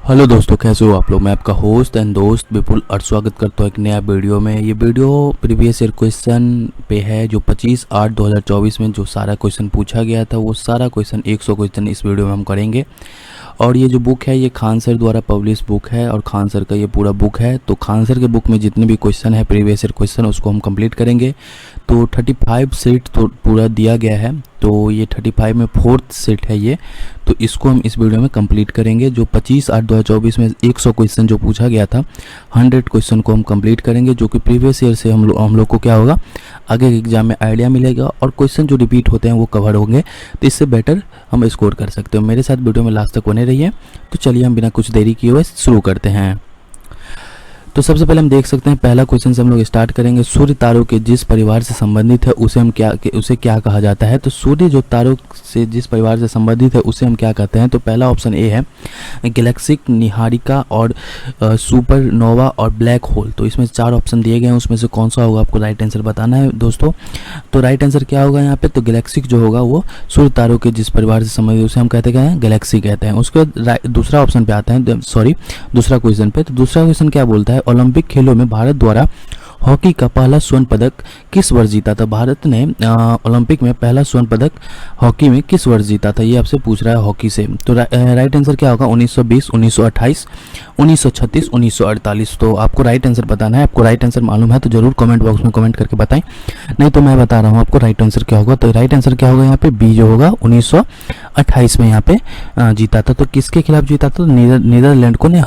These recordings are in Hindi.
हेलो दोस्तों, कैसे हो आप लोग। मैं आपका होस्ट एंड दोस्त विपुल और स्वागत करता हूँ एक नया वीडियो में। ये वीडियो प्रीवियस ईयर क्वेश्चन पे है, जो 25/8/2024 में जो सारा क्वेश्चन पूछा गया था वो सारा क्वेश्चन 100 क्वेश्चन इस वीडियो में हम करेंगे। और ये जो बुक है ये खान सर द्वारा पब्लिश बुक है और खान सर का ये पूरा बुक है। तो खान सर के बुक में जितने भी क्वेश्चन है प्रीवियस ईयर क्वेश्चन उसको हम कंप्लीट करेंगे। तो 35 सेट तो पूरा दिया गया है, तो ये 35 में 4th सेट है ये। तो इसको हम इस वीडियो में कंप्लीट करेंगे। जो 25/8/2024 में 100 क्वेश्चन जो पूछा गया था, 100 क्वेश्चन को हम कंप्लीट करेंगे, जो कि प्रीवियस ईयर से हम लोग को क्या होगा, आगे एग्जाम में आइडिया मिलेगा और क्वेश्चन जो रिपीट होते हैं वो कवर होंगे, तो इससे बेटर हम स्कोर कर सकते हो। मेरे साथ वीडियो में लास्ट तक बने रहिए। तो चलिए हम बिना कुछ देरी किए हुए शुरू करते हैं। तो सबसे पहले हम देख सकते हैं पहला क्वेश्चन से हम लोग स्टार्ट करेंगे। सूर्य तारों के जिस परिवार से संबंधित है उसे क्या कहा जाता है। तो सूर्य जो तारों से जिस परिवार से संबंधित है उसे हम क्या कहते हैं। तो पहला ऑप्शन ए है गैलेक्सिक, निहारिका और सुपरनोवा और ब्लैक होल। तो इसमें 4 ऑप्शन दिए गए हैं, उसमें से कौन सा होगा आपको राइट आंसर बताना है दोस्तों। तो राइट आंसर क्या होगा यहाँ पे, तो गैलेक्सिक जो होगा वो सूर्य तारों के जिस परिवार से संबंधित उसे हम कहते हैं गैलेक्सी कहते हैं। उसके बाद दूसरा ऑप्शन पे आते हैं, सॉरी दूसरा क्वेश्चन पे। तो दूसरा क्वेश्चन क्या बोलता है, ओलंपिक खेलों में भारत द्वारा हॉकी का पहला स्वर्ण पदक किस वर्ष जीता था। भारत ने ओलंपिक में पहला स्वर्ण पदक हॉकी में किस वर्ष जीता था, ये आपसे पूछ रहा है हॉकी से। तो राइट आंसर क्या होगा, 1920, 1928, 1936, 1948। तो आपको राइट आंसर बताना है। आपको राइट आंसर मालूम है तो जरूर कमेंट बॉक्स में कमेंट करके बताएं, नहीं तो मैं बता रहा हूँ आपको राइट आंसर क्या होगा। तो राइट आंसर क्या होगा यहाँ पे, बी जो होगा 1928 में यहाँ पे जीता था। तो किसके खिलाफ जीता था, तो नीदरलैंड को ने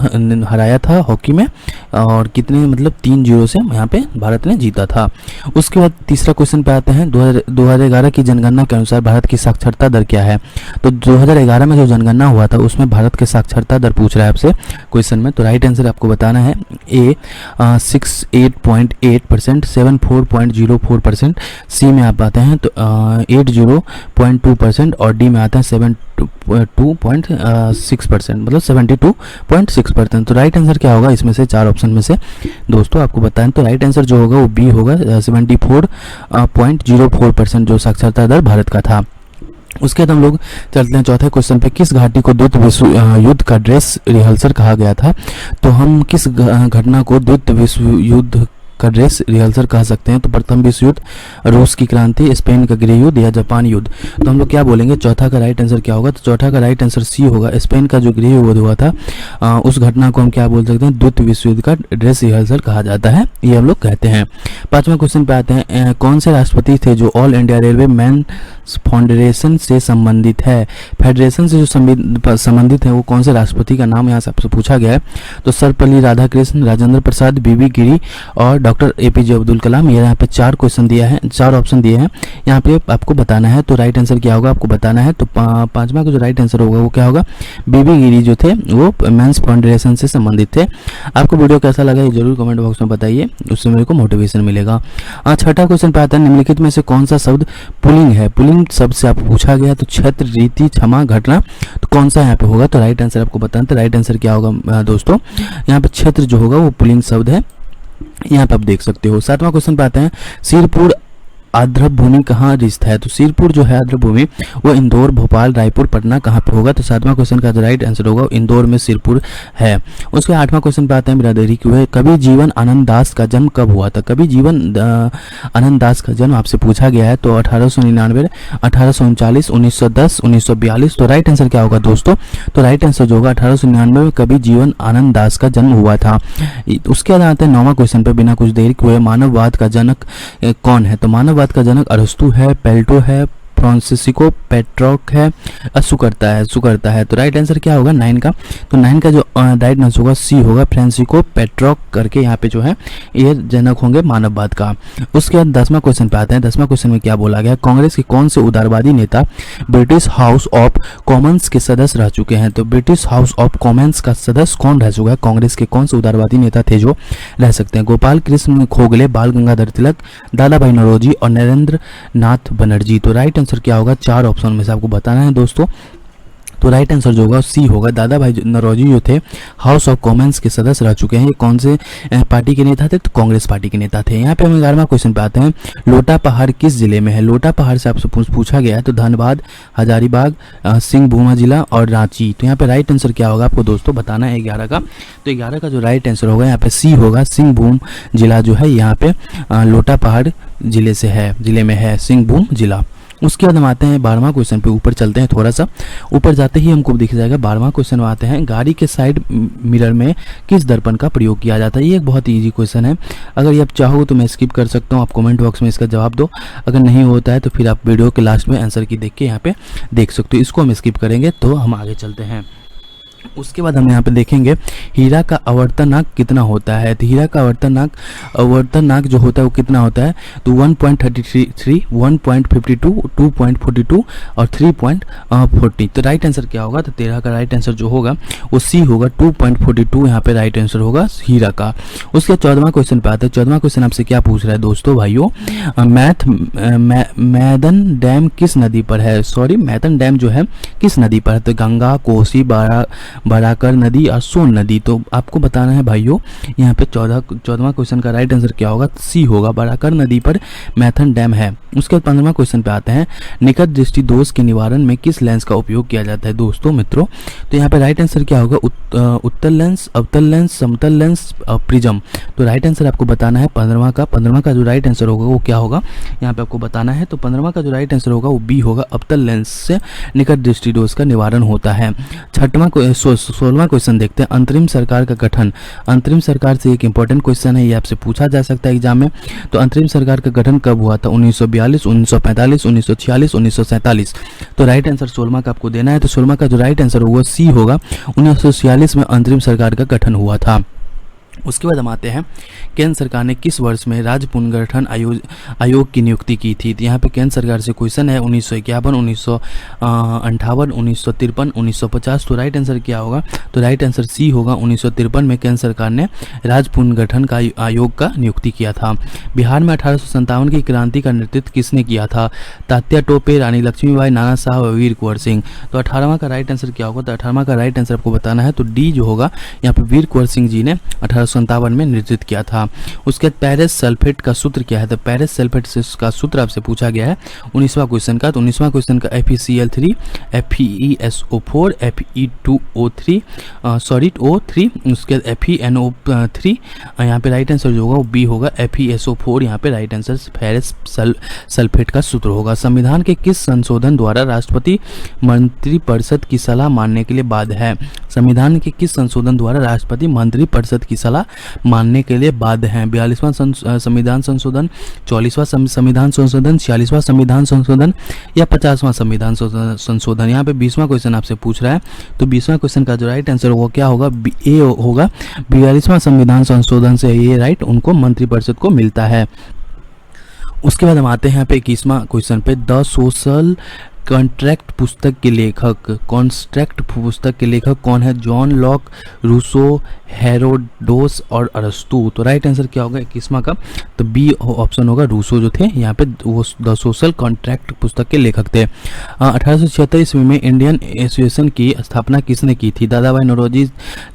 हराया था हॉकी में, और कितने मतलब 3-0 से यहाँ पे भारत ने जीता था। उसके बाद तीसरा क्वेश्चन पे आते हैं, 2011 की जनगणना के अनुसार भारत की साक्षरता दर क्या है। तो 2011 में जो जनगणना हुआ था उसमें भारत के साक्षरता दर पूछ रहा है आपसे क्वेश्चन में। तो राइट आंसर आपको बताना है ए 68.8%, 74.04%, सी में आप आते हैं तो 80.2% और डी में आते हैं 72.6%, मतलब 72.6%। तो राइट आंसर क्या होगा इसमें से 4 ऑप्शन में से दोस्तों आपको बताएं। तो राइट आंसर जो होगा वो बी होगा, 74.04% जो साक्षरता दर भारत का था। उसके बाद हम लोग चलते हैं चौथे क्वेश्चन पे, किस घाटी को द्वितीय विश्व युद्ध का ड्रेस रिहर्सल कहा गया था। तो हम किस घटना को द्वितीय विश्व युद्ध का ड्रेस रिहर्सल कह सकते हैं। तो प्रथम विश्व युद्ध, रूस की क्रांति, स्पेन का गृह युद्ध या जापान युद्ध। तो हम लोग क्या बोलेंगे, चौथा का राइट आंसर क्या होगा। तो चौथा का राइट आंसर सी होगा, स्पेन का जो गृह युद्ध हुआ था उस घटना को हम क्या बोल सकते हैं, द्वितीय विश्व युद्ध का ड्रेस रिहर्सल कहा जाता है, ये हम लोग कहते हैं। 5वां क्वेश्चन पे आते हैं, कौन से राष्ट्रपति थे जो all India railway man foundation से संबंधित है। फेडरेशन से जो संबंधित है वो कौन से राष्ट्रपति का नाम यहाँ से आपसे पूछा गया है। तो सर्वपल्ली राधाकृष्णन, राजेंद्र प्रसाद, बीबी गिरी और डॉक्टर एपीजे अब्दुल कलाम। ये यहाँ पे 4 क्वेश्चन दिया है, 4 ऑप्शन दिए हैं, यहाँ पे आपको बताना है। तो राइट आंसर क्या होगा आपको बताना है। तो 5वां का जो राइट आंसर होगा वो क्या होगा, बीबी गिरी जो थे वो मेंस फाउंडेशन से संबंधित थे। आपको वीडियो कैसा लगा ये जरूर कमेंट बॉक्स में बताइए, उससे मेरे को मोटिवेशन मिलेगा। 6ठा क्वेश्चन पे आता है, निम्नलिखित में से कौन सा शब्द पुल्लिंग है। पुल्लिंग शब्द से आपको पूछा गया, तो क्षेत्र, रीति, क्षमा, घटना, तो कौन सा यहाँ पे होगा। तो राइट आंसर आपको बताना। तो राइट आंसर क्या होगा दोस्तों, यहाँ पे क्षेत्र जो होगा वो पुल्लिंग शब्द है, यहाँ पे आप देख सकते हो। 7वां क्वेश्चन पे आते हैं, सिरपुर आर्द्र भूमि कहाँ रिश्त है। तो सिरपुर जो है आर्द्र भूमि वो इंदौर, भोपाल, रायपुर, पटना कहाँ पे होगा। तो 7वां क्वेश्चन का जो राइट आंसर होगा इंदौर में सिरपुर है। उसके 8वां क्वेश्चन पे आते हैं, बिरादरी क्यों है। कवि जीवन आनंद दास का जन्म कब हुआ था। कवि जीवन आनंद दास का जन्म आपसे पूछा गया है। तो 1899, 1839, 1910, 1942। तो राइट आंसर क्या होगा दोस्तों, तो राइट आंसर जो होगा 1899 में कवि जीवन आनंद दास का जन्म हुआ था। उसके बाद आते हैं 9वां क्वेश्चन पे, बिना कुछ देरी किए मानववाद का जनक कौन है। तो मानववाद का जनक अरस्तु है, पेल्टो है, फ्रांसिस्को पेट्रोक है, सुकर्ता है। तो राइट आंसर क्या होगा 9 का। तो 9 का जो राइट आंसर होगा सी होगा, फ्रांसिस्को पेट्रोक करके यहाँ पे जो है ये जनक होंगे मानववाद का। उसके बाद 10वां क्वेश्चन पे आते हैं। 10वां क्वेश्चन में क्या बोला गया, कांग्रेस के कौन से उदारवादी नेता ब्रिटिश हाउस ऑफ कॉमन्स के सदस्य रह चुके हैं। तो ब्रिटिश हाउस ऑफ कॉमन्स का सदस्य कौन रह चुका है, कांग्रेस के कौन से उदारवादी नेता थे जो रह सकते हैं। गोपाल कृष्ण खोगले, बाल गंगाधर तिलक, दादा भाई नौरोजी और नरेंद्र नाथ बनर्जी। तो राइट आंसर क्या होगा, 4 ऑप्शन में से आपको बताना है दोस्तों। तो राइट आंसर जो होगा सी होगा। दादा भाई नौरोजी जो थे हाउस ऑफ कॉमन्स के सदस्य रह चुके हैं। ये कौन से पार्टी के नेता थे? तो कांग्रेस पार्टी के नेता थे। यहाँ पे हम 11वां क्वेश्चन पे आते हैं। लोटा पहाड़ किस जिले में है? लोटा पहाड़ से आपसे पूछा गया है, तो धनबाद, हजारीबाग, सिंहभूम जिला और रांची। तो यहाँ पे राइट आंसर क्या होगा आपको दोस्तों बताना है 11 का। तो 11 का जो राइट आंसर होगा यहाँ पे सी होगा। सिंहभूम जिला जो है यहाँ पे लोटा पहाड़ जिले में है सिंहभूम जिला। उसके बाद हम आते हैं 12वां क्वेश्चन पे। ऊपर चलते हैं, थोड़ा सा ऊपर जाते ही हमको दिख जाएगा 12वां क्वेश्चन में आते हैं। गाड़ी के साइड मिरर में किस दर्पण का प्रयोग किया जाता है? ये एक बहुत ईजी क्वेश्चन है। अगर ये आप चाहो तो मैं स्किप कर सकता हूँ, आप कमेंट बॉक्स में इसका जवाब दो। अगर नहीं होता है तो फिर आप वीडियो के लास्ट में आंसर की देख के यहाँ पे देख सकते हो। इसको हम स्किप करेंगे तो हम आगे चलते हैं। उसके बाद हम यहाँ पे देखेंगे हीरा का आवर्तनांक कितना होता है। तो हीरा का आवर्तनांक जो होता है वो कितना होता है? तो 1.33, 1.52, 2.42 और 3.40। तो राइट आंसर क्या होगा? तो 13 का राइट आंसर जो होगा वो सी होगा। 2.42 यहाँ पे राइट आंसर होगा हीरा का। उसके 14वां क्वेश्चन पे आते हैं। 14वां क्वेश्चन आपसे क्या पूछ रहा है दोस्तों भाइयों? मैदन डैम किस नदी पर है? मैदन डैम जो है किस नदी पर है? तो गंगा, कोसी, बराकर नदी और सोन नदी। तो आपको बताना है भाइयों यहाँ पे 14वां क्वेश्चन का राइट आंसर क्या होगा? सी होगा, बराकर नदी पर मैथन डैम है। उसके बाद 15वां क्वेश्चन पे आते हैं। निकट दृष्टि दोष के निवारण में किस लेंस का उपयोग किया जाता है दोस्तों मित्रों? तो यहाँ पे राइट आंसर क्या होगा? उत्तल लेंस, अवतल लेंस, समतल लेंस और प्रिज्म। तो राइट आंसर आपको बताना है 15वां का जो राइट आंसर होगा वो क्या होगा यहाँ पे आपको बताना है। तो 15वां का जो राइट आंसर होगा वो बी होगा, अवतल लेंस से निकट दृष्टि दोष का निवारण होता है। 16वां क्वेश्चन देखते हैं। अंतरिम सरकार का गठन। अंतरिम सरकार से एक इंपॉर्टेंट क्वेश्चन है, ये आपसे पूछा जा सकता है एग्जाम में। तो अंतरिम सरकार का गठन कब हुआ था? 1942, 1945, 1946, 1947। तो राइट आंसर 16वां का आपको देना है। तो 16वां का जो राइट आंसर होगा सी होगा। 1946 में अंतरिम सरकार का गठन हुआ था। उसके बाद हम आते हैं केंद्र सरकार ने किस वर्ष में राज्य पुनर्गठन आयोग की नियुक्ति की थी? तो यहाँ पे केंद्र सरकार से क्वेश्चन है 1951, 1958, 1953, 1950। तो राइट आंसर क्या होगा? तो राइट आंसर सी होगा। 1953 में केंद्र सरकार ने राज्य पुनर्गठन का आयोग का नियुक्ति किया था। बिहार में 1857 की क्रांति का नेतृत्व किसने किया था? तात्या टोपे, रानी लक्ष्मीबाई, नाना साहब और वीर कुंवर सिंह। तो 18वां का राइट आंसर क्या होगा? तो 18वां का राइट आंसर आपको बताना है। तो डी जो होगा यहाँ पे वीर कुंवर सिंह जी ने 1857 में नेतृत्व किया था। उसके बाद पेरिस सल्फेट का सूत्र क्या है? तो पेरिस सल्फेट का सूत्र आपसे पूछा गया है 19वां क्वेश्चन का। तो 19वां क्वेश्चन का FeCl3, FeSO4, Fe2O3, O3, उसके बाद FeNO3। यहाँ पे राइट आंसर जो होगा वो बी होगा, FeSO4 यहाँ पे राइट आंसर पेरिस सल्फेट का सूत्र होगा। संविधान के किस संशोधन द्वारा राष्ट्रपति मंत्रिपरिषद की सलाह मानने के लिए बाध्य है? संविधान के किस संशोधन द्वारा राष्ट्रपति मंत्रिपरिषद की सलाह मानने के लिए बाध्य हैं? 42वां संविधान संशोधन, 44वां संविधान संशोधन, 46वां संविधान संशोधन या 50वां संविधान संशोधन। यहाँ पे 20वां क्वेश्चन आपसे पूछ रहा है। तो 20वां क्वेश्चन का जो राइट आंसर होगा क्या होगा? ए होगा। 42वां संविधान संशोधन से ये राइट उनको मंत्रिपरिषद को मिलता है। उसके बाद हम आते हैं यहाँ पे 21वां क्वेश्चन पे। द सोशल कॉन्ट्रैक्ट पुस्तक के लेखक कौन है? जॉन लॉक, रूसो, हेरोडोस और अरस्तु। तो राइट आंसर क्या होगा 21वां का? तो बी ऑप्शन होगा, रूसो जो थे यहाँ पे वो द सोशल कॉन्ट्रैक्ट पुस्तक के लेखक थे। 1876 ईस्वी में इंडियन एसोसिएशन की स्थापना किसने की थी? दादा भाई नौरोजी,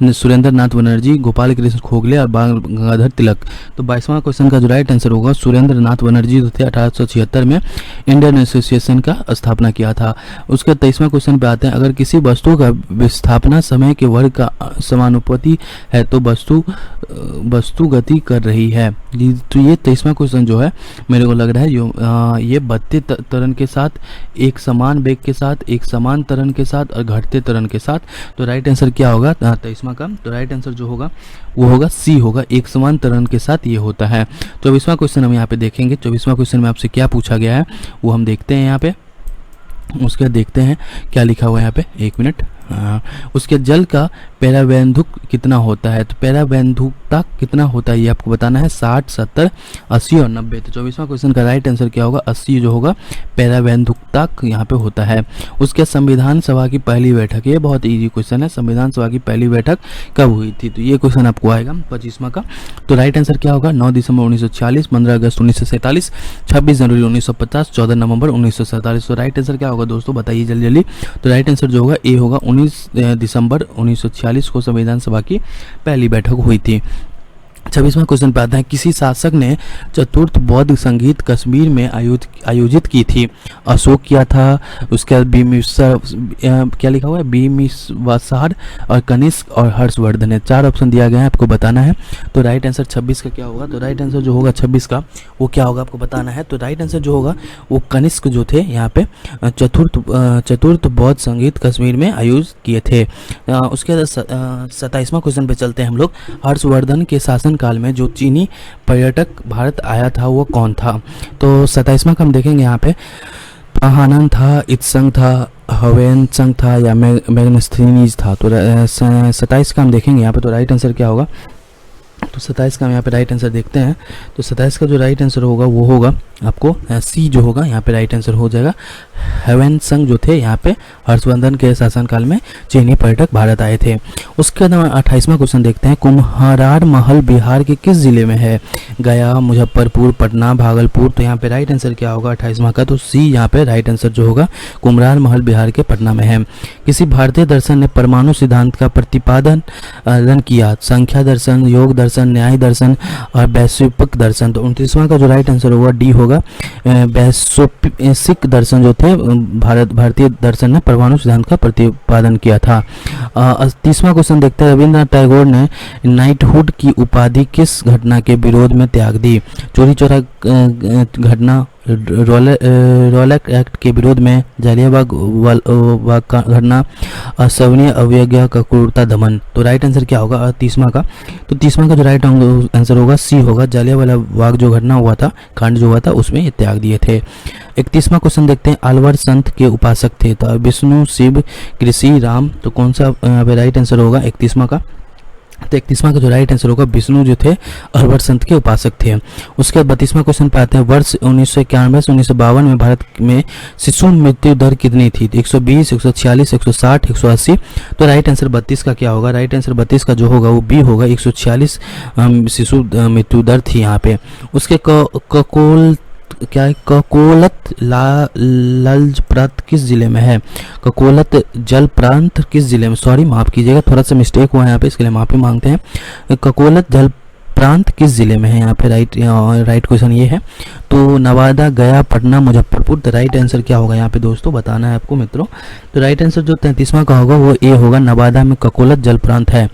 सुरेंद्र नाथ बनर्जी, गोपाल कृष्ण गोखले और बाल गंगाधर तिलक। तो 22वां क्वेश्चन का जो राइट आंसर होगा सुरेंद्र नाथ बनर्जी जो थे 1876 में इंडियन एसोसिएशन का स्थापना किया था। उसके 23वां क्वेश्चन पे आते हैं। अगर किसी वस्तु का विस्थापना समय के वर्ग का समानुपाती है तो वस्तु गति कर रही है। तो ये 23वां क्वेश्चन जो है मेरे को लग रहा है ये बढ़ते त्वरण के साथ, एक समान वेग के साथ, एक समान त्वरण के साथ और घटते त्वरण के साथ। तो राइट आंसर क्या होगा 23वां का? तो राइट आंसर जो होगा वो होगा सी होगा, एक समान त्वरण के साथ ये होता है। 24वां क्वेश्चन हम यहाँ पे देखेंगे। 24वां क्वेश्चन में आपसे क्या पूछा गया है वो हम देखते हैं यहाँ पे। उसके बाद देखते हैं क्या लिखा हुआ है यहाँ पे। एक मिनट उसके जल का पैरावैंधुक कितना होता है, तो पैरावैंधुकता कितना होता है ये आपको बताना है, 60, 70, 80 और 90। तो 24वां क्वेश्चन का राइट आंसर क्या होगा, 80 जो होगा पैरावैंधुकता यहाँ पे होता है। उसके संविधान सभा की पहली बैठक, ये बहुत इजी क्वेश्चन है, संविधान सभा की पहली बैठक कब हुई थी, तो ये क्वेश्चन आपको आएगा 25वां का। तो राइट आंसर क्या होगा, 9 दिसंबर 1946, 15 अगस्त 1947, 26 जनवरी 1950, 14 नवंबर 1947। तो राइट आंसर क्या होगा दोस्तों, बताइए जल्दी जल्दी। तो राइट आंसर जो होगा ए होगा, 19 दिसंबर 1946 को संविधान सभा की पहली बैठक हुई थी। 26वां क्वेश्चन पे आता है, किसी शासक ने चतुर्थ बौद्ध संगीत कश्मीर में आयोजित की थी, अशोक किया था, उसके बाद बिम्बिसार, क्या लिखा हुआ है, बिम्बिसार और कनिष्क और हर्षवर्धन है। 4 ऑप्शन दिया गया है, आपको बताना है। तो राइट आंसर 26 का क्या होगा, तो राइट आंसर जो होगा 26 का वो क्या होगा आपको बताना है। तो राइट आंसर जो होगा वो कनिष्क जो थे यहाँ पे चतुर्थ बौद्ध संगीत कश्मीर में आयोजित किए थे। उसके बाद 27वां क्वेश्चन पे चलते हैं हम लोग। हर्षवर्धन के शासन काल में जो चीनी पर्यटक भारत आया था वो कौन था, तो 27वां का हम देखेंगे यहाँ पे पहानन था, इत्संग था, हवेनसंग था या मैग्नेस्थनीज था। तो 27 का हम देखेंगे यहाँ पे। तो राइट आंसर क्या होगा, तो 27 का हम यहाँ पे राइट आंसर देखते हैं। तो 27 का जो राइट आंसर होगा वो होगा आपको सी जो होगा यहाँ पे राइट आंसर हो जाएगा। हेवेनसंग जो थे यहाँ पे हर्षवर्धन के शासनकाल में चीनी पर्यटक भारत आए थे। उसके बाद हम 28वां क्वेश्चन देखते हैं। कुम्हरार महल बिहार के किस जिले में है, गया, मुजफ्फरपुर, पटना, भागलपुर। तो यहाँ पे राइट आंसर क्या होगा 28वां का, तो सी यहाँ पे राइट आंसर जो होगा कुम्हरार महल बिहार के पटना में है। किसी भारतीय दर्शन ने परमाणु सिद्धांत का प्रतिपादन किया, संख्या दर्शन, योग दर्शन, न्याय दर्शन और वैश्विक दर्शन। तो 29वां का जो राइट आंसर होगा डी होगा, वैश्विक दर्शन जो थे भारतीय दर्शन ने परमाणु सिद्धांत का प्रतिपादन किया था। 30वां क्वेश्चन देखते हैं। रविंद्रनाथ टैगोर ने नाइटहुड की उपाधि किस घटना के विरोध में त्याग दी, चोरी चोरा घटना, रॉलेट एक्ट के विरोध में, जालियांवाला का घटना, असवनीय अवज्ञा का क्रूरता दमन। तो राइट आंसर क्या होगा 30वां का, तो 30वां का जो राइट आंसर होगा सी होगा, जालियांवाला बाग जो घटना हुआ था, कांड जो हुआ था उसमें ये त्याग दिए थे। 31वां क्वेश्चन देखते हैं। अलवर संत के उपासक थे, तो विष्णु, शिव, कृषि, राम। तो कौन सा राइट आंसर होगा 31वां का, तो 31वां का जो राइट आंसर होगा विष्णु जो थे अलवर संत के उपासक थे। उसके बाद 32वां क्वेश्चन पे आते हैं। वर्ष 1991 से 1952 में भारत में शिशु मृत्यु दर कितनी थी, 120, 146, 160, 180। तो राइट आंसर 32 का क्या होगा, राइट आंसर 32 का जो होगा वो बी होगा, 146 शिशु मृत्यु दर थी यहाँ पे। उसके क्या है, ककोलत जलप्रांत किस जिले में है, ककोलत जलप्रांत किस जिले में, सॉरी माफ़ कीजिएगा थोड़ा सा मिस्टेक हुआ है यहाँ पे, इसके लिए माफ़ी मांगते हैं। ककोलत जलप्रांत किस जिले में है यहाँ पे, राइट क्वेश्चन ये है। तो नवादा, गया, पटना, मुजफ्फरपुर। तो राइट आंसर क्या होगा यहाँ पे दोस्तों बताना है आपको मित्रों। तो राइट आंसर जो 33वां का होगा वो ए होगा, नवादा में ककोलत जलप्रांत है।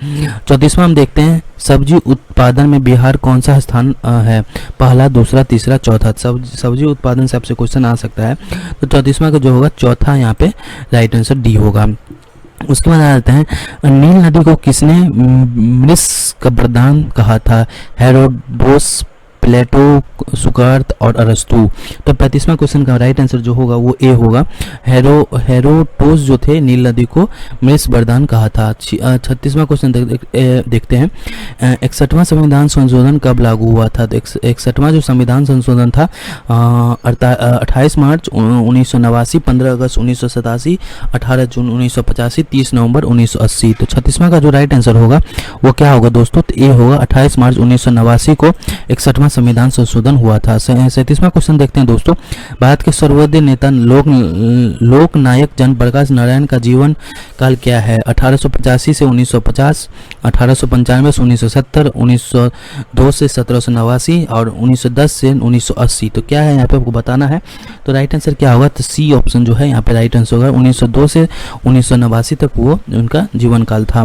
34वां हम देखते हैं। सब्जी उत्पादन में बिहार कौन सा स्थान है, पहला, दूसरा, तीसरा, चौथा। सब्जी उत्पादन से आपसे क्वेश्चन आ सकता है। तो 34वां का जो होगा चौथा यहाँ पे राइट आंसर डी होगा। उसके बाद आ जाते हैं। नील नदी को किसने मृष का वरदान कहा था, हेरोडोटस, प्लेटो, सुकरात और अरस्तु। तो 35वां क्वेश्चन का राइट आंसर जो होगा वो ए होगा, हेरोडोटस जो थे नील नदी को मृष वरदान कहा था। 36वां क्वेश्चन देखते हैं। 61वां संविधान संशोधन कब लागू हुआ था, तो 61वां जो संविधान संशोधन था 28 मार्च 1989, 15 अगस्त 1987, 18 जून 1985, 30 नवंबर 1980। तो 36वां का जो राइट आंसर होगा वो क्या होगा दोस्तों, तो ए होगा, 28 मार्च 1989 को 61वां संविधान संशोधन हुआ था। 37वां क्वेश्चन देखते हैं दोस्तों। भारत के सर्वोदय नेता लोक नायक जयप्रकाश नारायण का जीवन काल क्या है, 1885 से 1950, 1895 से 1970, 1902 से 1789 और 1910 से 1980। तो क्या है यहाँ पे आपको बताना है। तो राइट आंसर क्या होगा, तो सी ऑप्शन जो है यहाँ पे राइट आंसर होगा, 1902 से 1989 तक वो उनका जीवन काल था।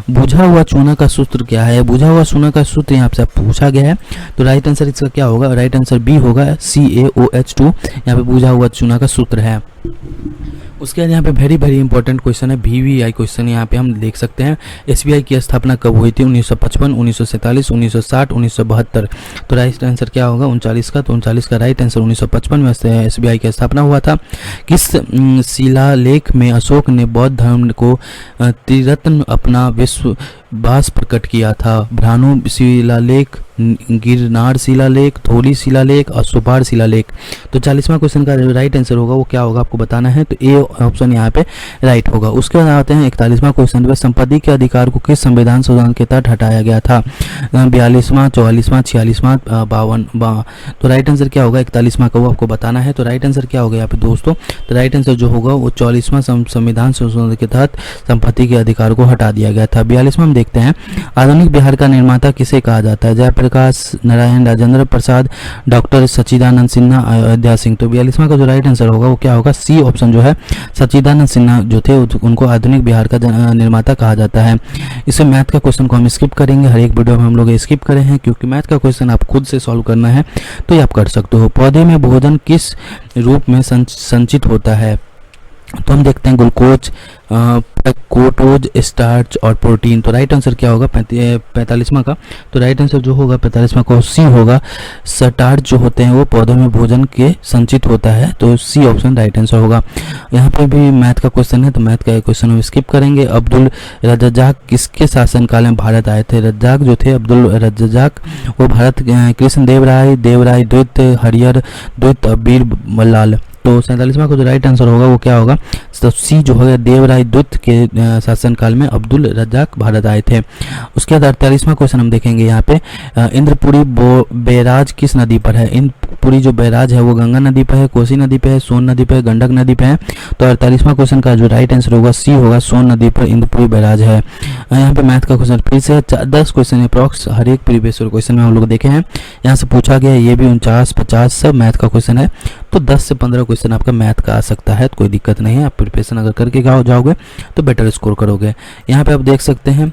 बुझा हुआ चूना का सूत्र क्या है, बुझा हुआ चूना का सूत्र यहाँ से पूछा गया है। तो राइट आंसर इसका क्या होगा, राइट आंसर बी होगा, CaOH2 यहाँ पे बुझा हुआ चूना का सूत्र है। उसके बाद यहाँ पे वेरी वेरी इंपॉर्टेंट क्वेश्चन है, VVI क्वेश्चन यहाँ पे हम देख सकते हैं। SBI की स्थापना कब हुई थी? 1955, 1947, 1960, 1972। तो राइट आंसर क्या होगा? 39 का। तो 39 का राइट आंसर 1955 में SBI की स्थापना हुआ था। किस शिलालेख में अशोक ने बौद्ध धर्म को त्रिरत्न अपना विश्वास प्रकट किया था? भ्रानु शिलालेख, गिरनार शिलालेख, धौली शिलालेख और सुपार शिलालेख। तो 40वां क्वेश्चन का जो राइट आंसर होगा वो क्या होगा आपको बताना है। तो ए ऑप्शन यहाँ पे राइट होगा। उसके बाद आते हैं 41वां क्वेश्चन पे, संपत्ति के अधिकार को किस संविधान संशोधन के तहत हटाया गया था? 42वां, 44वां, 46वां, 52वां। तो राइट आंसर क्या होगा? 41वां का वो आपको बताना है। तो राइट आंसर क्या होगा यहाँ पे दोस्तों? तो राइट आंसर जो होगा वो 44वां संविधान संशोधन के तहत संपत्ति के अधिकार को हटा दिया गया था। 42वां हम देखते हैं, आधुनिक बिहार का निर्माता किसे कहा जाता है? जयप्रकाश नारायण, राजेंद्र प्रसाद, डॉक्टर सच्चिदानंद सिन्हा, अयोध्या सिंह। तो 42वां का जो राइट आंसर होगा वो क्या होगा? सी ऑप्शन जो है, सच्चिदानंद सिन्हा जो थे उनको आधुनिक बिहार का निर्माता कहा जाता है। इसमें मैथ का क्वेश्चन को हम स्किप करेंगे, हर एक वीडियो में हम लोग स्किप करे हैं, क्योंकि मैथ का क्वेश्चन आप खुद से सॉल्व करना है तो ये आप कर सकते हो। पौधे में भोजन किस रूप में संचित होता है? तो हम देखते हैं ग्लूकोज, कोटोज, स्टार्च और प्रोटीन। तो राइट आंसर क्या होगा? 45वां का। तो राइट आंसर जो होगा 45वां का सी होगा, स्टार्च जो होते हैं वो पौधों में भोजन के संचित होता है। तो सी ऑप्शन राइट आंसर होगा। यहाँ पे भी मैथ का क्वेश्चन है, तो मैथ का क्वेश्चन हम स्किप करेंगे। अब्दुल रज्जाक किसके शासनकाल में भारत आए थे? रज्जाक जो थे, अब्दुल रज्जाक, वो भारत कृष्ण देव राय द्वितीय, हरिहर द्वितीय, बीर बल्लाल। तो 47वां का जो राइट आंसर होगा वो क्या होगा? तो सी जो होगा, देवराय द्वितीय के शासनकाल में अब्दुल रज्जाक भारत आए थे। उसके बाद 48वां क्वेश्चन हम देखेंगे यहाँ पे, इंद्रपुरी बैराज किस नदी पर है? इंद्रपुरी जो बैराज है वो गंगा नदी पर है, कोसी नदी पे है, सोन नदी पे है, गंडक नदी पे है। तो 48वां क्वेश्चन का जो राइट आंसर होगा सी होगा, सोन नदी पर इंद्रपुरी बैराज है। यहाँ पे मैथ का क्वेश्चन फिर से 10 क्वेश्चन अप्रॉक्स हर एक प्रीवियस क्वेश्चन में हम लोग देखे हैं, यहाँ से पूछा गया। ये भी 49, 50 सब मैथ का क्वेश्चन है। तो 10 से 15 क्वेश्चन आपका मैथ का आ सकता है, तो कोई दिक्कत नहीं है। आप प्रिपरेशन अगर करके जाओगे तो बेटर स्कोर करोगे। यहाँ पे आप देख सकते हैं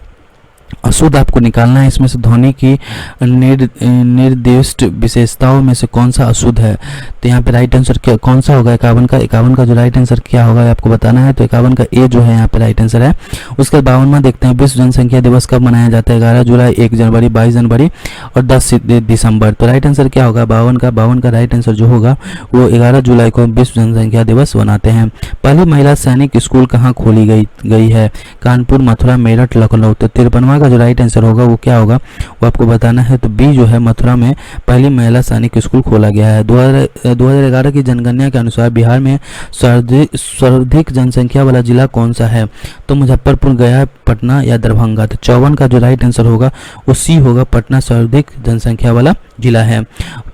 अशुद्ध आपको निकालना है, इसमें से ध्वनि की निर्दिष्ट विशेषताओं में से कौन सा अशुद्ध है? तो यहाँ पे राइट आंसर क्या कौन सा होगा? 51 का जो राइट आंसर क्या होगा आपको बताना है। तो 51 का ए जो है यहाँ पे राइट आंसर है। उसके बाद 52वां देखते हैं, विश्व जनसंख्या दिवस कब मनाया जाता है? 11 जुलाई, 1 जनवरी, 22 जनवरी और 10 दिसंबर। तो राइट आंसर क्या होगा? 52 का राइट आंसर जो होगा वो 11 जुलाई को विश्व जनसंख्या दिवस मनाते हैं। पहली महिला सैनिक स्कूल कहाँ खोली गई है? कानपुर, मथुरा, मेरठ, लखनऊ। तो 53वां का जो राइट आंसर होगा वो क्या होगा वो आपको बताना है। तो बी जो है, मथुरा में पहली महिला सैनिक स्कूल खोला गया है। 2011 की जनगणना के अनुसार बिहार में सर्वाधिक जनसंख्या वाला जिला कौन सा है? तो मुजफ्फरपुर, गया, पटना या दरभंगा। तो 54 का जो राइट आंसर होगा वो सी होगा, पटना सर्वाधिक जनसंख्या वाला जिला है।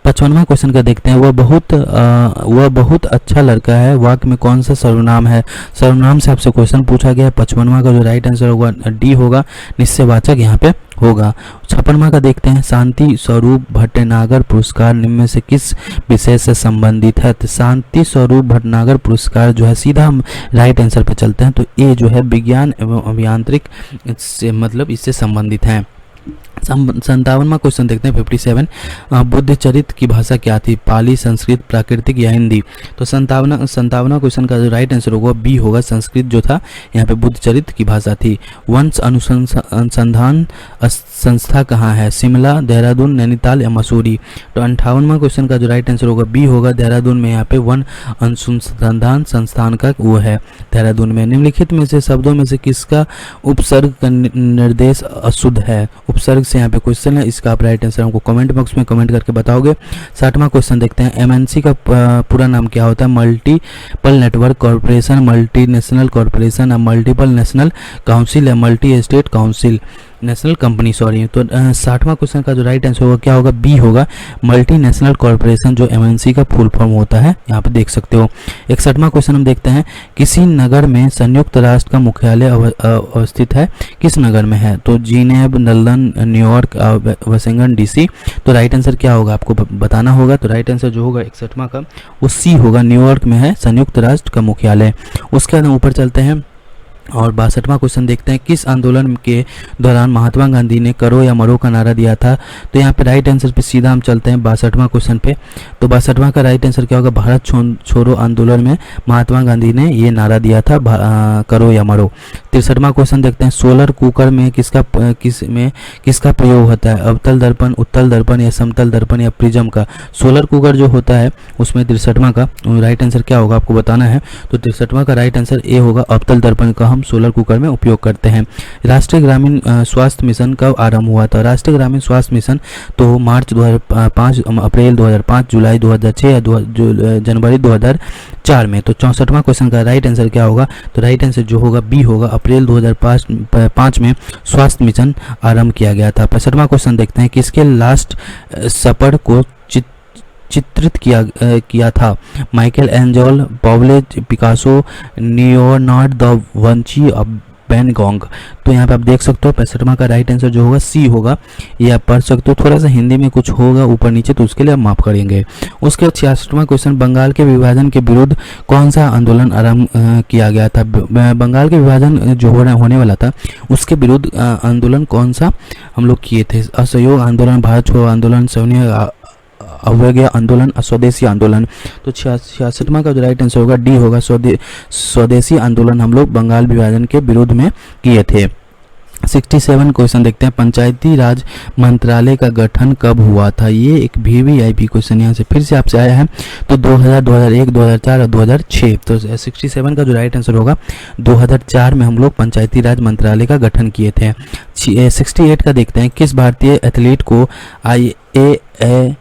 55वां क्वेश्चन का देखते हैं, वह बहुत अच्छा लड़का है, वाक्य में कौन सा सर्वनाम है? सर्वनाम से आपसे क्वेश्चन पूछा गया है। 55वां का जो राइट आंसर होगा डी होगा, निश्चयवाचक यहाँ पे होगा। 56वां का देखते हैं, शांति स्वरूप भटनागर पुरस्कार निम्न में से किस विषय से संबंधित है? तो शांति स्वरूप भटनागर पुरस्कार जो है, सीधा हम राइट आंसर पे चलते हैं। तो ए जो है विज्ञान एवं अभियांत्रिक से मतलब इससे संबंधित है। 57वां क्वेश्चन देखते हैं 57, बुद्ध चरित्र की भाषा क्या थी? पाली, संस्कृत, प्राकृतिक या हिंदी? तो 57वां क्वेश्चन का जो राइट आंसर होगा बी होगा, संस्कृत जो था यहाँ पे बुद्ध चरित्र की भाषा थी। वंश अनुसंधान संस्था कहाँ है? शिमला, देहरादून, नैनीताल या मसूरी? तो 58वां क्वेश्चन का जो राइट आंसर होगा बी होगा, देहरादून में यहाँ पे वन अनुसंधान संस्थान का वो है देहरादून में। निम्नलिखित में से शब्दों में से किसका उपसर्ग का निर्देश अशुद्ध है? उपसर्ग से यहाँ पे क्वेश्चन है, इसका आप राइट आंसर हमको कमेंट बॉक्स में कमेंट करके बताओगे। 60वां क्वेश्चन देखते हैं, एमएनसी का पूरा नाम क्या होता है? Multiple network corporation, multinational corporation, multiple national council या multi state council national company, sorry. तो 60वां क्वेश्चन का जो राइट आंसर होगा क्या होगा? बी होगा, मल्टीनेशनल कॉर्पोरेशन जो एमएनसी का फुल फॉर्म होता है, यहाँ पे देख सकते हो। 61वां क्वेश्चन हम देखते हैं, किसी नगर में संयुक्त राष्ट्र का मुख्यालय अवस्थित है, किस नगर में है? तो zineb, London, New York, Washington DC. तो राइट आंसर क्या होगा आपको बताना होगा। तो राइट आंसर जो होगा 61वां का वो सी होगा, न्यूयॉर्क में है संयुक्त राष्ट्र का मुख्यालय। उसके बाद ऊपर चलते हैं, और 62वां क्वेश्चन देखते हैं, किस आंदोलन के दौरान महात्मा गांधी ने करो या मरो का नारा दिया था। तो यहाँ पे राइट आंसर पे सीधा हम चलते हैं 62वां क्वेश्चन पे। तो 62वां का राइट आंसर क्या होगा, भारत छोड़ो आंदोलन में महात्मा गांधी ने ये नारा दिया था, करो या मरो। 63वां क्वेश्चन देखते हैं, सोलर कुकर में किसका प्रयोग होता है, अवतल दर्पण, उत्तल दर्पण या समतल दर्पण या प्रिज्म का। सोलर कुकर जो होता है उसमें 63वां का राइट आंसर क्या होगा आपको बताना है। तो 63वां का राइट आंसर ए होगा, अवतल दर्पण का हम सोलर कुकर में उपयोग करते हैं। राष्ट्रीय ग्रामीण स्वास्थ्य मिशन कब आरंभ हुआ था। राष्ट्रीय ग्रामीण स्वास्थ्य मिशन तो मार्च 2005, अप्रैल 2005, जुलाई 2006 या जनवरी 2004 में। तो 64वां क्वेश्चन का राइट आंसर क्या होगा, तो राइट आंसर जो होगा बी होगा, अप्रैल 2005 में स्वास्थ्य मिशन आरंभ किया गया था। 65वां क्वेश्चन देखते हैं, किसके लास्ट सपर को चित्रित किया था। Michelangelo, Pablo Picasso, Leonardo da Vinci, Van Gogh. तो यहाँ पे आप देख सकते हो 65वां का राइट आंसर जो होगा सी होगा। ये आप पढ़ सकते हो, थोड़ा सा हिंदी में कुछ होगा ऊपर नीचे तो उसके लिए आप माफ करेंगे। उसके 66वां क्वेश्चन, बंगाल के विभाजन के विरुद्ध कौन सा आंदोलन आरंभ किया गया था। बंगाल के विभाजन जो होने वाला था उसके विरुद्ध आंदोलन कौन सा हम लोग किए थे। असहयोग आंदोलन, भारत छोड़ो आंदोलन, सैन्य अवज्ञा आंदोलन, स्वदेशी आंदोलन। तो 66वां का जो राइट आंसर होगा डी होगा, स्वदेशी आंदोलन हम लोग बंगाल विभाजन के विरोध में किए थे। 67 क्वेश्चन देखते हैं, पंचायती राज मंत्रालय का गठन कब हुआ था। ये एक वीवीआईपी क्वेश्चन यहाँ से फिर से आपसे आया है। तो 2000, 2001, 2004 और 2006। तो 67 का जो राइट आंसर होगा 2004 में हम लोग पंचायती राज मंत्रालय का गठन किए थे। 68 का देखते हैं, किस भारतीय एथलीट को IAAF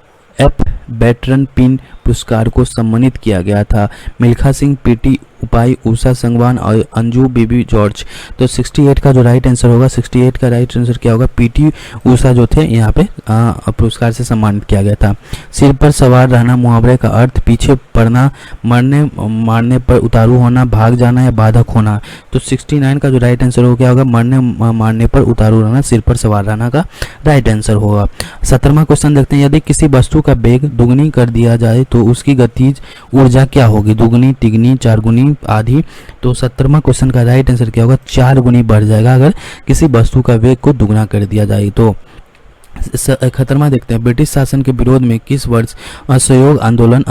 वेटरन पिन पुरस्कार को सम्मानित किया गया था। मिल्खा सिंह, पीटी उपाय, उषा संगवान और अंजू बेबी जॉर्ज। तो 68 का जो राइट आंसर होगा, 68 का राइट आंसर क्या होगा, पीटी उषा जो थे यहाँ पे पुरस्कार से सम्मानित किया गया था। सिर पर सवार रहना मुहावरे का अर्थ पीछे पड़ना, मारने पर उतारू होना, भाग जाना या बाधक होना। तो 69 का जो राइट आंसर हो क्या होगा, मारने पर उतारू रहना, सिर पर सवार रहना का राइट आंसर होगा। 17वां क्वेश्चन देखते हैं, यदि किसी वस्तु का वेग दुगनी कर दिया जाए तो उसकी गतिज ऊर्जा क्या होगी, दुगनी, तिगनी, चारगुनी, आधी। तो 17वां क्वेश्चन का राइट आंसर क्या होगा, 4 गुनी बढ़ जाएगा अगर किसी वस्तु का वेग को दुगना कर दिया जाए तो। 71वां देखते हैं, ब्रिटिश शासन के विरोध में किस वर्ष असहयोग आंदोलन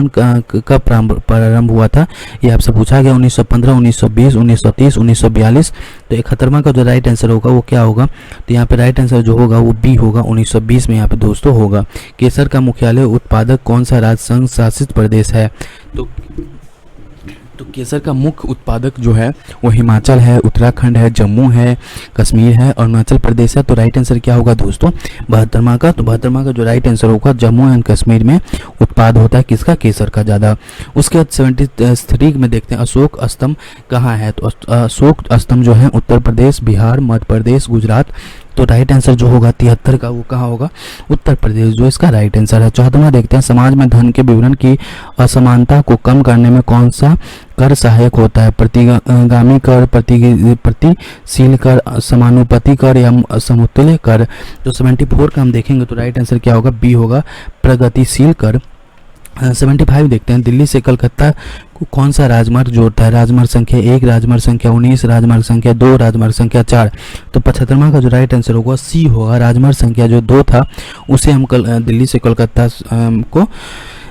कब प्रारंभ हुआ था। ये आपसे पूछा गया 1915, 1920, 1930, 1942। तो 71वां का जो राइट आंसर होगा वो क्या होगा, तो यहाँ पे राइट आंसर जो होगा वो बी होगा, 1920 में यहाँ पे दोस्तों होगा। केसर का मुख्यालय उत्पादक कौन सा राज्य संघ शासित प्रदेश है। तो केसर का मुख्य उत्पादक जो है वो हिमाचल है, उत्तराखंड है, जम्मू है, कश्मीर है, अरुणाचल प्रदेश है। तो राइट आंसर क्या होगा दोस्तों, 72वां का। तो 72वां का जो राइट आंसर होगा, जम्मू एंड कश्मीर में उत्पाद होता है किसका, केसर का ज़्यादा। उसके बाद 73 में देखते हैं, अशोक स्तंभ कहाँ है। तो अशोक स्तंभ जो है उत्तर प्रदेश, बिहार, मध्य प्रदेश, गुजरात। तो राइट आंसर जो होगा 73 का वो कहाँ होगा, उत्तर प्रदेश, जो इसका राइट आंसर है। 14वां देखते हैं, समाज में धन के विवरण की असमानता को कम करने में कौन सा कर सहायक होता है। प्रतिगामी कर, प्रतिशील कर, समानुपाती कर या समतुल्य कर। तो 74 का हम देखेंगे तो राइट आंसर क्या होगा, बी होगा, प्रगतिशील कर। 75 देखते हैं, दिल्ली से कलकत्ता को कौन सा राजमार्ग जोड़ता है। राजमार्ग संख्या 1, राजमार्ग संख्या 19, राजमार्ग संख्या 2, राजमार्ग संख्या 4। तो 75वां का जो राइट आंसर होगा सी होगा, राजमार्ग संख्या जो 2 था उसे हम दिल्ली से कोलकाता को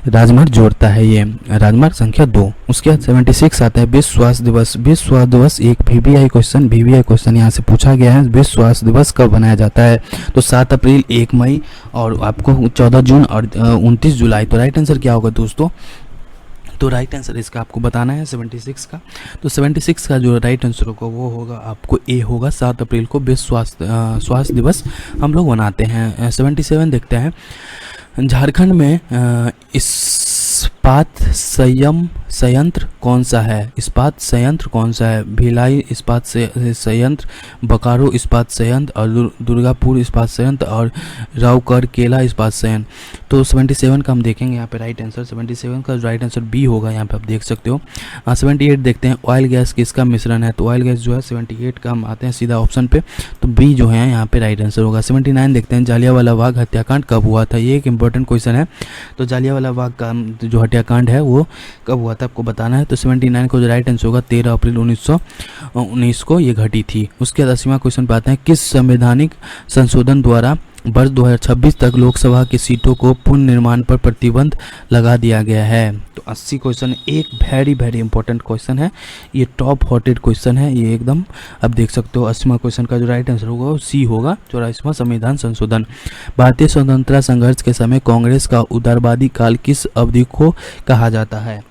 राजमार्ग जोड़ता है, ये राजमार्ग संख्या 2। उसके बाद 76 आता है, विश्व स्वास्थ्य दिवस। विश्व स्वास्थ्य दिवस एक वीवीआई क्वेश्चन यहाँ से पूछा गया है, विश्व स्वास्थ्य दिवस कब बनाया जाता है। तो 7 अप्रैल, 1 मई और आपको 14 जून और 29 जुलाई। तो राइट आंसर क्या होगा दोस्तों, तो राइट आंसर इसका आपको बताना है 76 का। तो 76 का जो राइट आंसर होगा वो होगा आपको ए होगा, 7 अप्रैल को विश्व स्वास्थ्य दिवस हम लोग मनाते हैं। 77 देखते हैं, झारखंड में इस्पात संयंत्र कौन सा है। इस्पात संयंत्र कौन सा है, भिलाई इस्पात संयंत्र, बोकारो इस्पात संयंत्र और दुर्गापुर इस्पात संयंत्र और राउरकेला इस्पात संयंत्र। तो 77 का हम देखेंगे यहाँ पे राइट आंसर, 77 का राइट आंसर बी होगा, यहाँ पे आप देख सकते हो। 78 देखते हैं, ऑयल गैस किसका मिश्रण है। तो ऑयल गैस जो है 78 का हम आते हैं सीधा ऑप्शन पे, तो बी जो है यहाँ पे राइट आंसर होगा। 79 देखते हैं, जालियांवाला बाग हत्याकांड कब हुआ था। ये एक इंपॉर्टेंट क्वेश्चन है। तो जालियांवाला बाग का जो हत्याकांड है वो कब हुआ बात आपको बताना है। तो 79 को जो राइट आंसर होगा 13 अप्रैल 1919 को ये घटी थी। उसके बाद 80वां क्वेश्चन पे आते हैं, किस संवैधानिक संशोधन द्वारा वर्ष 2026 तक लोकसभा की सीटों को पुनर्निर्माण पर प्रतिबंध लगा दिया गया है। तो 80 क्वेश्चन एक वेरी इंपॉर्टेंट क्वेश्चन है, ये टॉप हॉटेड क्वेश्चन है ये एकदम। अब देख सकते हो 80वां क्वेश्चन का जो राइट आंसर होगा वो सी होगा, 84वां संविधान संशोधन। भारतीय स्वतंत्रता संघर्ष के समय कांग्रेस का उदारवादी काल किस अवधि को कहा जाता है?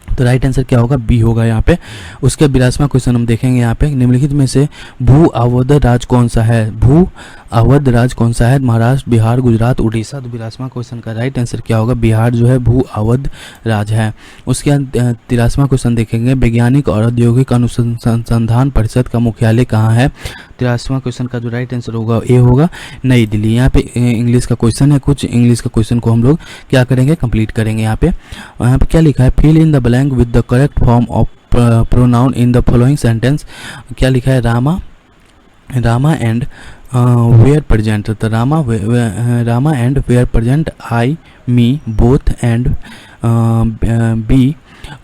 तो राइट आंसर क्या होगा? बी होगा यहाँ पे। उसके 82वां क्वेश्चन हम देखेंगे यहाँ पे, निम्नलिखित में से भू अवध राज कौन सा है? भू अवध राज कौन सा है? महाराष्ट्र, बिहार, गुजरात, उड़ीसा। तो 82वां क्वेश्चन का राइट आंसर क्या होगा? बिहार जो है भू अवध राज है। उसके बाद 83वां क्वेश्चन देखेंगे, वैज्ञानिक और औद्योगिक अनुसंधान परिषद का मुख्यालय कहाँ है? 83वां क्वेश्चन का जो राइट आंसर होगा ए होगा, नई दिल्ली। यहाँ पे इंग्लिश का क्वेश्चन है, कुछ इंग्लिश का क्वेश्चन को हम लोग क्या करेंगे? कंप्लीट करेंगे। यहाँ पे क्या लिखा है? Fill in the blank with the correct form of pronoun in the following sentence. क्या लिखा है? Rama and were present. तो Rama and were present, I, me, both and B.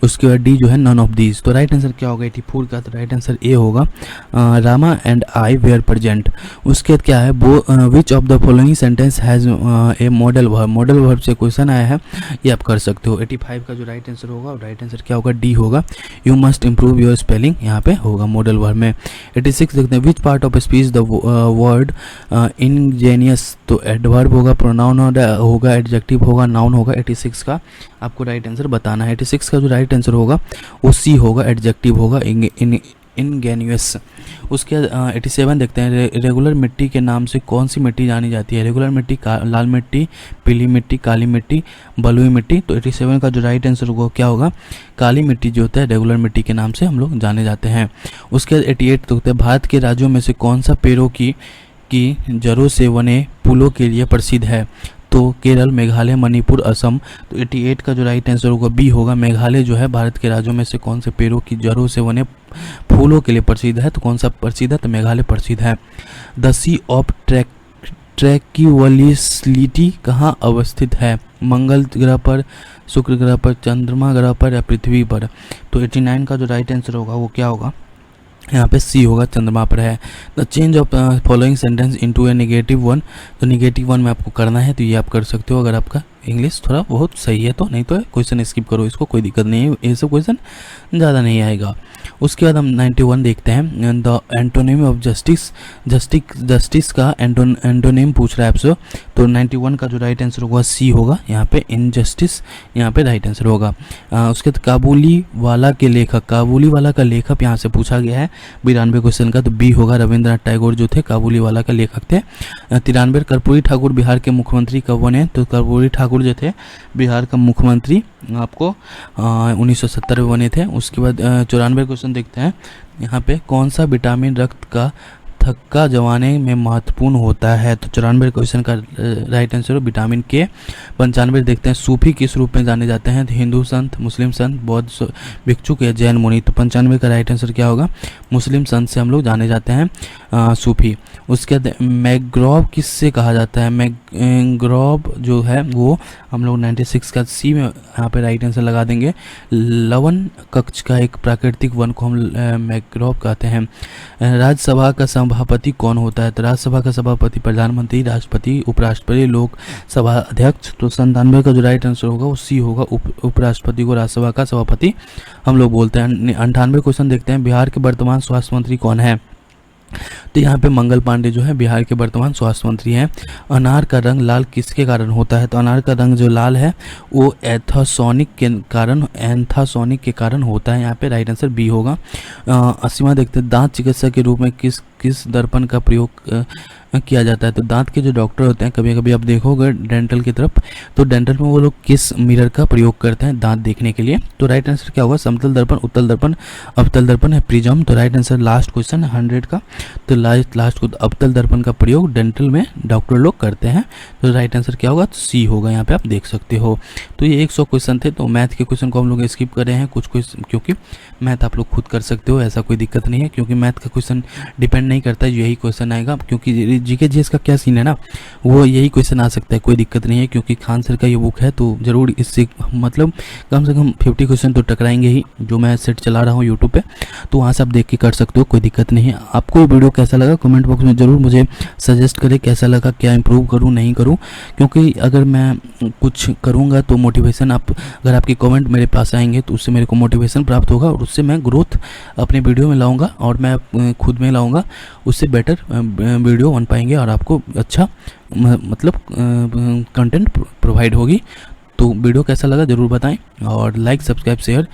उसके बाद डी जो है नन ऑफ दीज। तो राइट आंसर क्या होगा 84 का? तो राइट आंसर ए होगा, Rama and I were present. उसके बाद क्या है? Which of the following sentence has a modal verb. Modal verb से क्वेश्चन आया है, ये आप कर सकते हो। 85 का जो राइट आंसर होगा, राइट आंसर क्या होगा? डी होगा, you must improve your spelling, यहाँ पे होगा मॉडल वर्ब में। 86 देखते हैं, which part of speech the word ingenious. तो एडवर्ब होगा, प्रोनाउन होगा, एडजेक्टिव होगा, नाउन होगा। 86 का आपको राइट आंसर बताना है। 86 का जो राइट आंसर होगा वो सी होगा, एडजेक्टिव होगा, इंगेनियस। उसके 87 देखते हैं, रेगुलर मिट्टी के नाम से कौन सी मिट्टी जानी जाती है? रेगुलर मिट्टी, लाल मिट्टी, पीली मिट्टी, काली मिट्टी, बलुई मिट्टी। तो 87 का जो राइट आंसर होगा क्या होगा? काली मिट्टी जो होता है रेगुलर मिट्टी के नाम से हम लोग जाने जाते हैं। उसके 88 देखते हैं, भारत के राज्यों में से कौन सा पेड़ों की जड़ों से बने पुलों के लिए प्रसिद्ध है? तो केरल, मेघालय, मणिपुर, असम। तो 88 का जो राइट आंसर होगा बी होगा, मेघालय जो है भारत के राज्यों में से कौन से पेड़ों की जड़ों से बने फूलों के लिए प्रसिद्ध है? तो कौन सा प्रसिद्ध है? तो मेघालय प्रसिद्ध है। द सी ऑफ ट्रैंक्विलिटी कहाँ अवस्थित है? मंगल ग्रह पर, शुक्र ग्रह पर, चंद्रमा ग्रह पर या पृथ्वी पर? तो 89 का जो राइट आंसर होगा वो क्या होगा? यहाँ पे सी होगा, चंद्रमा पर है। The change of following sentence into A negative one. तो नेगेटिव वन में आपको करना है, तो ये आप कर सकते हो अगर आपका इंग्लिश थोड़ा बहुत सही है तो, नहीं तो क्वेश्चन स्किप करो, इसको कोई दिक्कत नहीं है, ये सब क्वेश्चन ज़्यादा नहीं आएगा। उसके बाद हम 91 देखते हैं, द एंटोनिम ऑफ जस्टिस का एंटोनिम पूछ रहा है आपसे। तो 91 का जो राइट आंसर होगा सी होगा, यहाँ पे इनजस्टिस, यहाँ पे राइट आंसर होगा। उसके बाद काबुली वाला का लेखक यहाँ से पूछा गया है 92 क्वेश्चन का, तो बी होगा, रविंद्रनाथ टैगोर जो थे काबुली वाला का लेखक थे। 93 कर्पूरी ठाकुर बिहार के मुख्यमंत्री कब बने? तो कर्पूरी ठाकुर जो थे बिहार का मुख्यमंत्री आपको 1970 में बने थे। उसके बाद 94 क्वेश्चन देखते हैं, यहाँ पे कौन सा विटामिन रक्त का थक्का जमाने में महत्वपूर्ण होता है? तो 94 क्वेश्चन का राइट आंसर विटामिन के। 95 देखते हैं, सूफी किस रूप में जाने जाते हैं? हिंदू संत, मुस्लिम संत, बौद्ध भिक्षुक या जैन मुनि? तो 95 का राइट आंसर क्या होगा? मुस्लिम संत से हम लोग जाने जाते हैं सूफी। उसके बाद मैंग्रोव किससे कहा जाता है? मैंग्रोव जो है वो हम लोग 96 का सी में यहाँ पे राइट आंसर लगा देंगे। लवण कक्ष का एक प्राकृतिक वन को हम मैंग्रोव कहते हैं। राज्यसभा का सभापति कौन होता है? तो राज्यसभा का सभापति प्रधानमंत्री, राष्ट्रपति, उपराष्ट्रपति, लोकसभा अध्यक्ष। तो 97 का जो राइट आंसर होगा वो सी होगा, उपराष्ट्रपति को राज्यसभा का सभापति हम लोग बोलते हैं। 98 क्वेश्चन देखते हैं, बिहार के वर्तमान स्वास्थ्य मंत्री कौन है? तो यहाँ पे मंगल पांडे जो है बिहार के वर्तमान स्वास्थ्य मंत्री हैं। अनार का रंग लाल किसके कारण होता है? तो अनार का रंग जो लाल है वो एंथासोनिक के कारण होता है, यहाँ पे राइट आंसर बी होगा। 80वां देखते हैं, दांत चिकित्सक के रूप में किस दर्पण का प्रयोग किया जाता है? तो दांत के जो डॉक्टर होते हैं, कभी कभी आप देखोगे डेंटल की तरफ, तो डेंटल में वो लोग किस मिरर का प्रयोग करते हैं दांत देखने के लिए? तो राइट आंसर क्या होगा? समतल दर्पण, उत्तल दर्पण, अवतल दर्पण है प्रिज्म। तो राइट आंसर लास्ट क्वेश्चन 100 का, तो लास्ट को अवतल दर्पण का प्रयोग डेंटल में डॉक्टर लोग करते हैं। तो राइट आंसर क्या होगा? तो सी होगा, यहाँ पे आप देख सकते हो। तो ये 100 क्वेश्चन थे, तो मैथ के क्वेश्चन को हम लोग स्किप कर रहे हैं कुछ क्वेश्चन, क्योंकि मैथ आप लोग खुद कर सकते हो, ऐसा कोई दिक्कत नहीं है, क्योंकि मैथ का क्वेश्चन डिपेंड नहीं करता यही क्वेश्चन आएगा, क्योंकि जीके जीएस का क्या सीन है ना, वो यही क्वेश्चन आ सकता है, कोई दिक्कत नहीं है, क्योंकि खान सर का ये बुक है तो ज़रूर इससे मतलब कम से कम 50 क्वेश्चन तो टकराएंगे ही, जो मैं सेट चला रहा हूँ यूट्यूब पे, तो वहाँ से आप देख के कर सकते हो, कोई दिक्कत नहीं है। आपको ये वीडियो कैसा लगा कमेंट बॉक्स में ज़रूर मुझे सजेस्ट करें, कैसा लगा, क्या इंप्रूव करूँ नहीं करूँ, क्योंकि अगर मैं कुछ करूँगा तो मोटिवेशन अगर आपके कमेंट मेरे पास आएंगे तो उससे मेरे को मोटिवेशन प्राप्त होगा, और उससे मैं ग्रोथ अपने वीडियो में लाऊंगा, और मैं खुद में लाऊंगा, उससे बेटर वीडियो बन पाएंगे और आपको अच्छा मतलब कंटेंट प्रोवाइड होगी। तो वीडियो कैसा लगा ज़रूर बताएं, और लाइक सब्सक्राइब शेयर